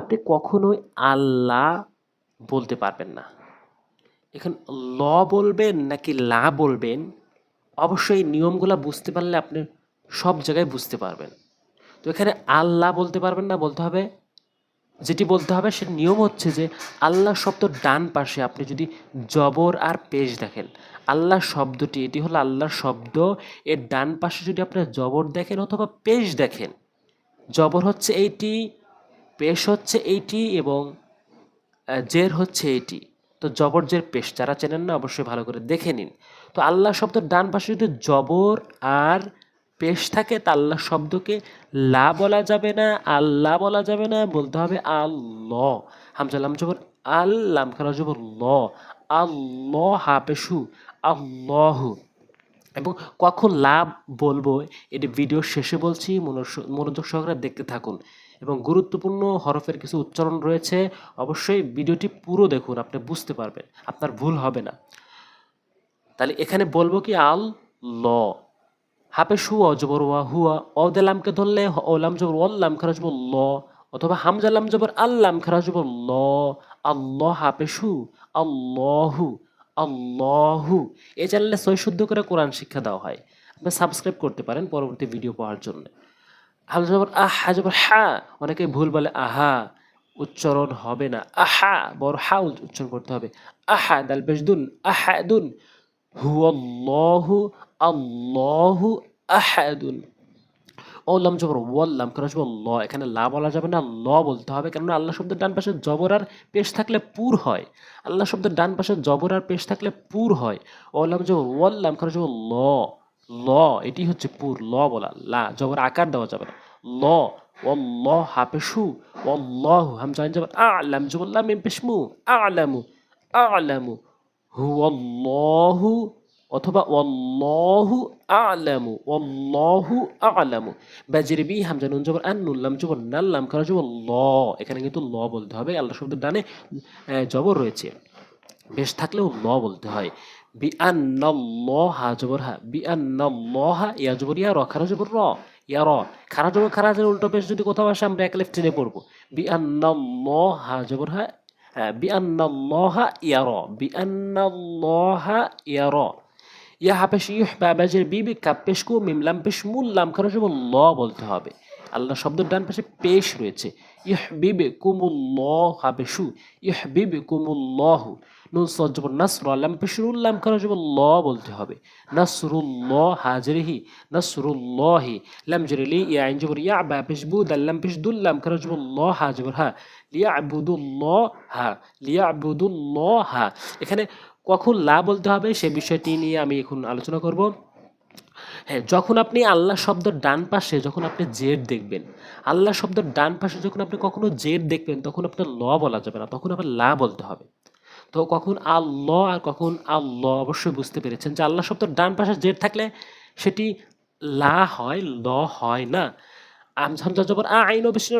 আপনি কখনোই আল্লাহ বলতে পারবেন না। এখন ল বলবেন নাকি লা বলবেন, অবশ্যই নিয়মগুলা বুঝতে পারলে আপনি সব জায়গায় বুঝতে পারবেন। তো এখানে আল্লাহ বলতে পারবেন না, বলতে হবে, যেটি বলতে হবে সে নিয়ম হচ্ছে যে আল্লাহ শব্দর ডান পাশে আপনি যদি জবর আর পেশ দেখেন, আল্লাহ শব্দটি এটি হলো আল্লাহর শব্দ, এর ডান পাশে যদি আপনার জবর দেখেন অথবা পেশ দেখেন, জবর হচ্ছে এইটি, পেশ হচ্ছে এইটি এবং জের হচ্ছে এইটি। তো জবর জের পেশ যারা চেনেন না অবশ্যই ভালো করে দেখে নিন। তো আল্লাহ শব্দের ডান পাশে যদি জবর আর পেশ থাকে তা আল্লাহ শব্দকে লা বলা যাবে না, আল্লাহ বলা যাবে না, বলতে হবে আল্লাহ। হামজা লাম জবর আল্লাম খারা জবর ল, আল্লাহ হাফেশু, আল্লাহ। এবং কখন লাভ বলবো এটি ভিডিওর শেষে বলছি, মনোযোগ সহকারে দেখতে থাকুন। এবং গুরুত্বপূর্ণ হরফের কিছু উচ্চারণ রয়েছে, অবশ্যই ভিডিওটি পুরো দেখুন, আপনি বুঝতে পারবেন, আপনার ভুল হবে না। তাহলে এখানে বলবো কি আল ল, হাপে শু অজবর ওয়া হুয়া, অদেলামকে ধরলে ওলাম জবর ওয়াল্লাম খারা জবর ল, অথবা হামজালাম জবর আল্লাম খারা জবর ল, আল্লাহ হাপে শু, আল্লাহু, আল্লাহু। এই চ্যানেলে ৬ শুদ্ধ করে কোরআন শিক্ষা দেওয়া হয়, আপনি সাবস্ক্রাইব করতে পারেন পরবর্তী ভিডিও পাওয়ার জন্য। হামজা জবর আহ, হা জবর হা, অনেকে ভুল বলে আহা, উচ্চারণ হবে না, আহা বড় হা উচ্চারণ করতে হবে, আহা দাল পেশ দুন, আহাদুন, হুয়াল্লাহু, আল্লাহু আহাদুন। অলাম জবর ওয়াল্লাম কেন আসবো ল, এখানে লা বলা যাবে না, ল বলতে হবে, কেননা আল্লাহ শব্দের ডান পাশে জবর আর পেশ থাকলে পুর হয়, আল্লাহ শব্দের ডান পাশে জবর আর পেশ থাকলে পুর হয়। অলাম জবর ওয়াল্লাম কেন আসবো ল, ল এটি হচ্ছে পুর, ল বলা, লা জবর আকার দেওয়া যাবে না, ল। ওয়াল্লাহ হাফেশু, ওয়াল্লাহু হামজা আইন জবর আ'লাম জবর লাম মিম পেশ মু, আ'লামু, আ'লামু, হুয়াল্লাহু, অথবা ওয়াল্লাহু আ'লামু, ওয়াল্লাহু আ'লামু। বাজির বি হামজা নুন জবর আন, নুন লাম জবর নাল, লাম খারা জবর ল, এখানে কিন্তু ল বলতে হবে, আল্লাহ শব্দের ডানে জবর রয়েছে, বেশ থাকলেও ল বলতে হয়। বি আন্নাল্লাহা জবর হা, বি আন্নাল্লাহা, ইয়া জবর ইয়া, র খারা জবর র, ইয়া র, খারা জবর খারা জের উল্টো পেশ যদি কোথাও আসে আমরা এক লেফট টেনে পড়বো। বি আন্নাল্লাহা জবর হা, বি আন্নাল্লাহা ইয়া র, বি আন্নাল্লাহা ইয়া র। ইয়া হাফেশ ইহ বা বাজের বিবি কাপ পেশ কু মিম লাম পেশ মুল, লাম খারা জবর ল বলতে হবে, আল্লাহ শব্দের ডান পাশে পেশ রয়েছে। ইহ বিবে কুমুল্লাহ হাফেশু, ইহ বিবে কুমুল্লাহু, নুন সদ জবর নাসর, লাম পেশ রুল, লাম খারা জবর ল বলতে হবে, নাসরুল্লাহ হাজরিহি, নাসরুল্লাহি, লাম জেরেলি ইয়া আইন জবর ইয়া, বা পেশ বু দাল লাম পেশ দুল, লাম খারা জবর ল হা জবর হা, লিয়াবুদুল্লাহ হা, লিয়াবুদুল্লাহ হা। এখানে কখন লা বলতে হবে সে বিষয়টি নিয়ে আমি এখন আলোচনা করব। হ্যাঁ, যখন আপনি আল্লাহ শব্দের ডান পাশে যখন আপনি জেড দেখবেন, আল্লাহ শব্দের ডান পাশে যখন আপনি কখনো জেড দেখবেন তখন আপনার ল বলা যাবে না, তখন আপনার লা বলতে হবে। তো কখন আল্লাহ আর কখন আল্লাহ অবশ্যই বুঝতে পেরেছেন যে আল্লাহ শব্দের ডান পাশে জেড থাকলে সেটি লা হয়, ল হয় না। আমঝামজা জবর আ আইন ও বেশি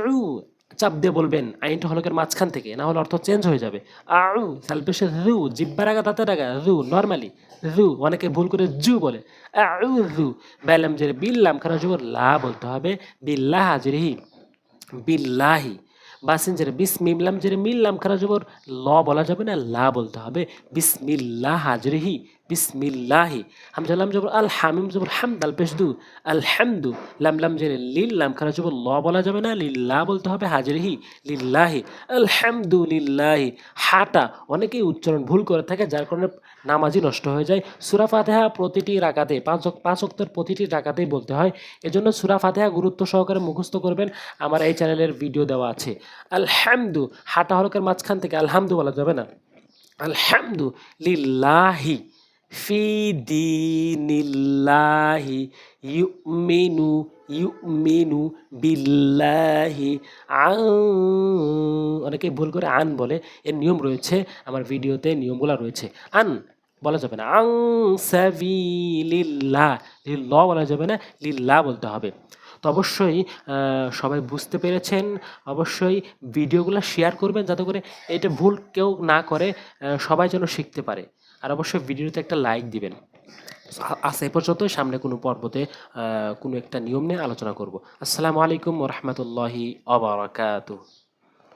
চাপ দিয়ে বলবেন, আইনটা হলকের মাঝখান থেকে, না হলে অর্থ চেঞ্জ হয়ে যাবে। আউ সালপেশে রু, জিব্বার আগা দাঁতের আগা, রু নর্মালি রু, অনেকে ভুল করে জু বলে, আউ রু, বেলাম জেরে বিল্লাম খারা জবর লা বলতে হবে, বিল্লাহ হাজিরিহি, বিল্লাহি। বাসিন জেরে বিসমিল্লাম জেরে মিল্লাম খারা জবর ল বলা যাবে না, লা বলতে হবে, বিসমিল্লাহ হাজরিহি, বিসমিল্লাহি। হামজালাম জবর আল, হামিম জবর হাম, দাল পেশ দু, আলহামদু, লাম লাম জেরে লিল, লাম খারা জবর ল বলা যাবে না, লিল্লাহ বলতে হবে, হাজরিহি, লিল্লাহি, আলহামদুলিল্লাহি। হাটা অনেকেই উচ্চারণ ভুল করে থাকে, যার কারণে নামাজি নষ্ট হয়ে যায়। সূরা ফাতিহা প্রতিটি রাকাতে পাঁচ ওয়াক্তের প্রতিটি রাকাতেই বলতে হয়, এজন্য সূরা ফাতিহা গুরুত্ব সহকারে মুখস্থ করবেন, আমার এই চ্যানেলের ভিডিও দেওয়া আছে। আলহামদু, হাটা হরকের মাঝখান থেকে আলহামদু বলা যাবে না, আলহামদু লিল্লাহি, ফি দীনিল্লাহি, ইউমিনু, ইউমিনু বিল্লাহি, আন, অনেকে ভুল করে আন বলে, এর নিয়ম রয়েছে, আমার ভিডিওতে নিয়মগুলো রয়েছে। আন বলা যাবে না, আং সাবিলিল্লাহ, ল বলা যাবে না, লিল্লাহ বলতে হবে। তো অবশ্যই সবাই বুঝতে পেরেছেন, অবশ্যই ভিডিওগুলো শেয়ার করবেন যাতে করে এটা ভুল কেউ না করে, সবাই যেন শিখতে পারে। আর অবশ্যই ভিডিওতে একটা লাইক দিবেন। আজ এই পর্যন্তই, সামনে কোনো পর্বতে কোনো একটা নিয়ম নিয়ে আলোচনা করব। আসসালামু আলাইকুম ওয়া রাহমাতুল্লাহি ওয়া বারাকাতুহু।